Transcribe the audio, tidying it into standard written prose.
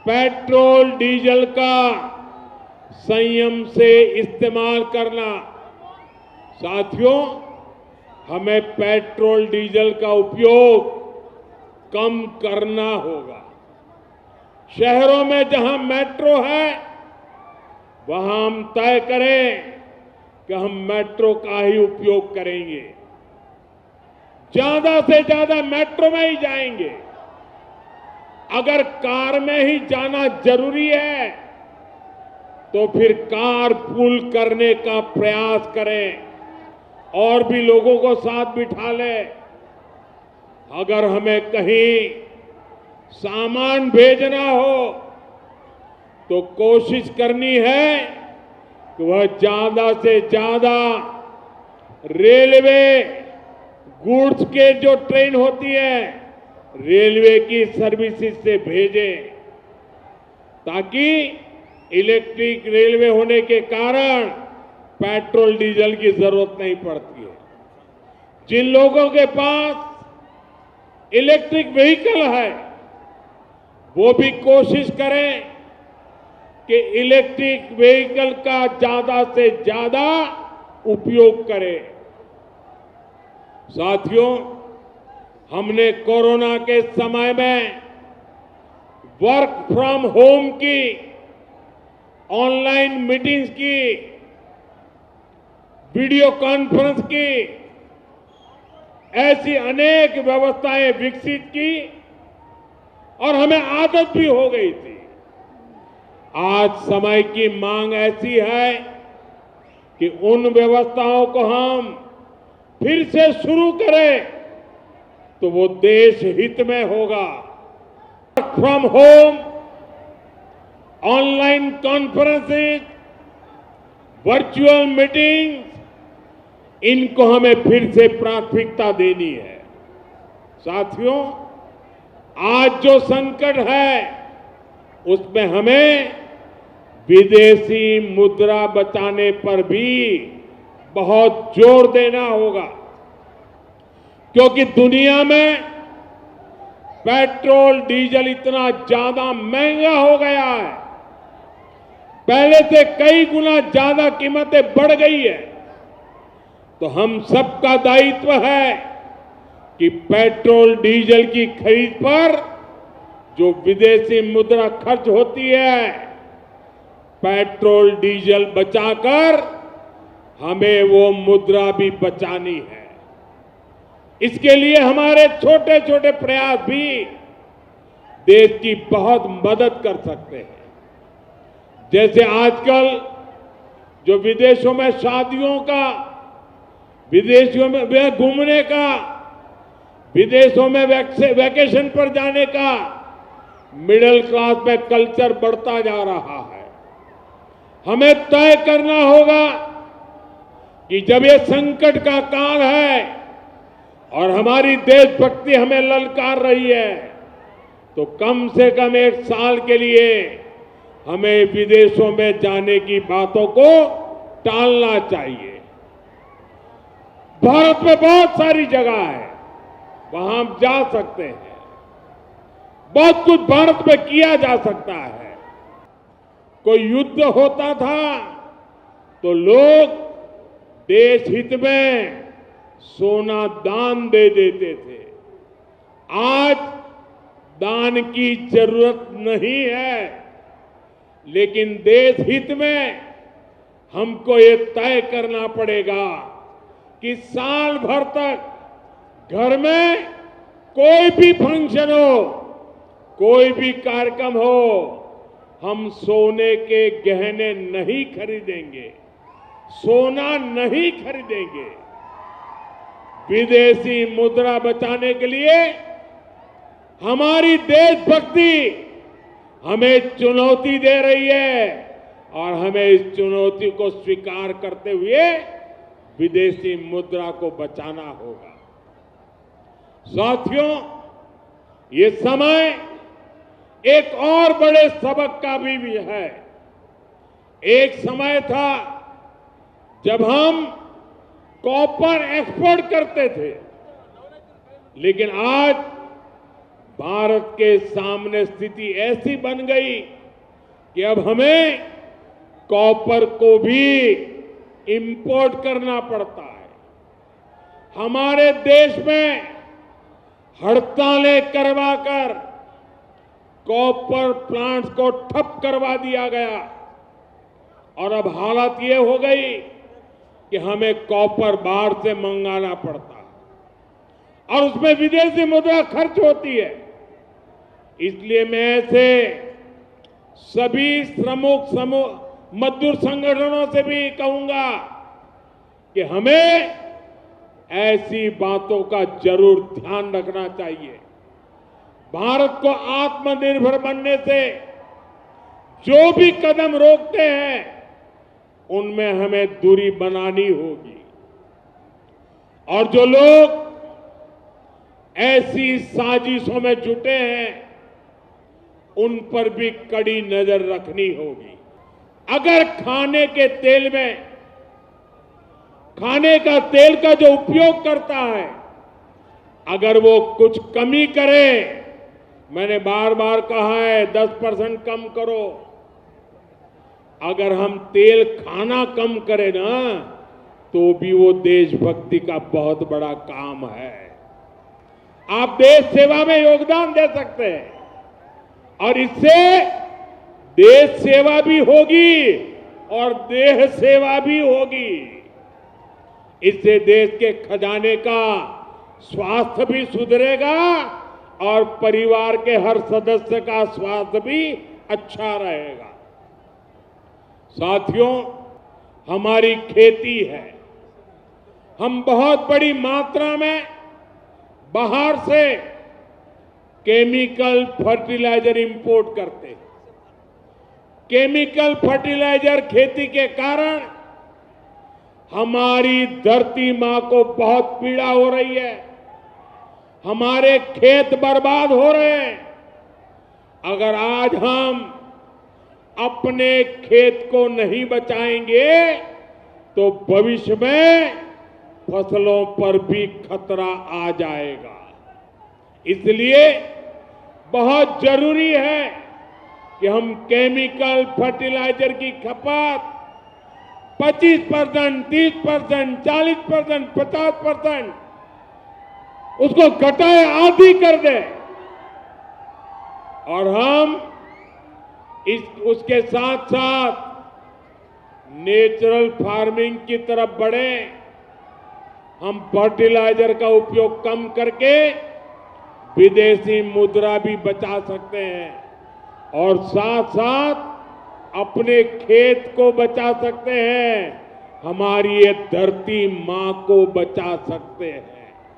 Petrol diesel का संयम से इस्तेमाल करना। साथियों, हमें पेट्रोल डीजल का उपयोग कम करना होगा। शहरों में जहां मेट्रो है, वहां हम तय करें कि हम मेट्रो का ही उपयोग करेंगे, ज्यादा से ज्यादा मेट्रो में ही जाएंगे। अगर कार में ही जाना जरूरी है तो फिर कार पूल करने का प्रयास करें और भी लोगों को साथ बिठा लें। अगर हमें कहीं सामान भेजना हो तो कोशिश करनी है कि वह ज्यादा से ज्यादा रेलवे गुड्स के जो ट्रेन होती है, रेलवे की सर्विसेज से भेजें, ताकि इलेक्ट्रिक रेलवे होने के कारण पेट्रोल डीजल की जरूरत नहीं पड़ती है। जिन लोगों के पास इलेक्ट्रिक व्हीकल है, वो भी कोशिश करें कि इलेक्ट्रिक व्हीकल का ज्यादा से ज्यादा उपयोग करें। साथियों, हमने कोरोना के समय में वर्क फ्रॉम होम की, ऑनलाइन मीटिंग्स की, वीडियो कॉन्फ्रेंस की, ऐसी अनेक व्यवस्थाएं विकसित की और हमें आदत भी हो गई थी। आज समय की मांग ऐसी है कि उन व्यवस्थाओं को हम फिर से शुरू करें तो वो देश हित में होगा। Work from home, online conferences, virtual meetings, इनको हमें फिर से प्राथमिकता देनी है। साथियों, आज जो संकट है उसमें हमें विदेशी मुद्रा बचाने पर भी बहुत जोर देना होगा, क्योंकि दुनिया में पेट्रोल डीजल इतना ज्यादा महंगा हो गया है, पहले से कई गुना ज्यादा कीमतें बढ़ गई है। तो हम सबका दायित्व है कि पेट्रोल डीजल की खरीद पर जो विदेशी मुद्रा खर्च होती है, पेट्रोल डीजल बचाकर हमें वो मुद्रा भी बचानी है। इसके लिए हमारे छोटे छोटे प्रयास भी देश की बहुत मदद कर सकते हैं। जैसे आजकल जो विदेशों में शादियों का, विदेशों में घूमने का, विदेशों में वैकेशन पर जाने का मिडिल क्लास में कल्चर बढ़ता जा रहा है। हमें तय करना होगा कि जब ये संकट का काल है और हमारी देशभक्ति हमें ललकार रही है, तो कम से कम एक साल के लिए हमें विदेशों में जाने की बातों को टालना चाहिए। भारत में बहुत सारी जगह है, वहां हम जा सकते हैं। बहुत कुछ भारत में किया जा सकता है। कोई युद्ध होता था तो लोग देश हित में सोना दान दे देते थे। आज दान की जरूरत नहीं है, लेकिन देश हित में हमको ये तय करना पड़ेगा कि साल भर तक घर में कोई भी फंक्शन हो, कोई भी कार्यक्रम हो, हम सोने के गहने नहीं खरीदेंगे, सोना नहीं खरीदेंगे। विदेशी मुद्रा बचाने के लिए हमारी देशभक्ति हमें चुनौती दे रही है और हमें इस चुनौती को स्वीकार करते हुए विदेशी मुद्रा को बचाना होगा। साथियों, ये समय एक और बड़े सबक का भी है। एक समय था जब हम कॉपर एक्सपोर्ट करते थे, लेकिन आज भारत के सामने स्थिति ऐसी बन गई कि अब हमें कॉपर को भी इंपोर्ट करना पड़ता है। हमारे देश में हड़तालें करवाकर कॉपर प्लांट्स को ठप करवा दिया गया और अब हालत ये हो गई कि हमें कॉपर बाहर से मंगाना पड़ता है और उसमें विदेशी मुद्रा खर्च होती है। इसलिए मैं ऐसे सभी श्रमिक मजदूर संगठनों से भी कहूंगा कि हमें ऐसी बातों का जरूर ध्यान रखना चाहिए। भारत को आत्मनिर्भर बनने से जो भी कदम रोकते हैं उनमें हमें दूरी बनानी होगी और जो लोग ऐसी साजिशों में जुटे हैं उन पर भी कड़ी नजर रखनी होगी। अगर खाने के तेल में खाने का तेल का जो उपयोग करता है अगर वो कुछ कमी करे, मैंने बार बार कहा है 10% कम करो। अगर हम तेल खाना कम करें ना तो भी वो देशभक्ति का बहुत बड़ा काम है। आप देश सेवा में योगदान दे सकते हैं और इससे देश सेवा भी होगी और देह सेवा भी होगी। इससे देश के खजाने का स्वास्थ्य भी सुधरेगा और परिवार के हर सदस्य का स्वास्थ्य भी अच्छा रहेगा। साथियों, हमारी खेती है, हम बहुत बड़ी मात्रा में बाहर से केमिकल फर्टिलाइजर इंपोर्ट करते हैं। केमिकल फर्टिलाइजर खेती के कारण हमारी धरती मां को बहुत पीड़ा हो रही है, हमारे खेत बर्बाद हो रहे हैं। अगर आज हम अपने खेत को नहीं बचाएंगे तो भविष्य में फसलों पर भी खतरा आ जाएगा। इसलिए बहुत जरूरी है कि हम केमिकल फर्टिलाइजर की खपत 25%, 30%, 40%, 50% उसको घटाए आधी कर दें और हम उसके साथ साथ नेचुरल फार्मिंग की तरफ बढ़े। हम फर्टिलाइजर का उपयोग कम करके विदेशी मुद्रा भी बचा सकते हैं और साथ साथ अपने खेत को बचा सकते हैं, हमारी ये धरती मां को बचा सकते हैं।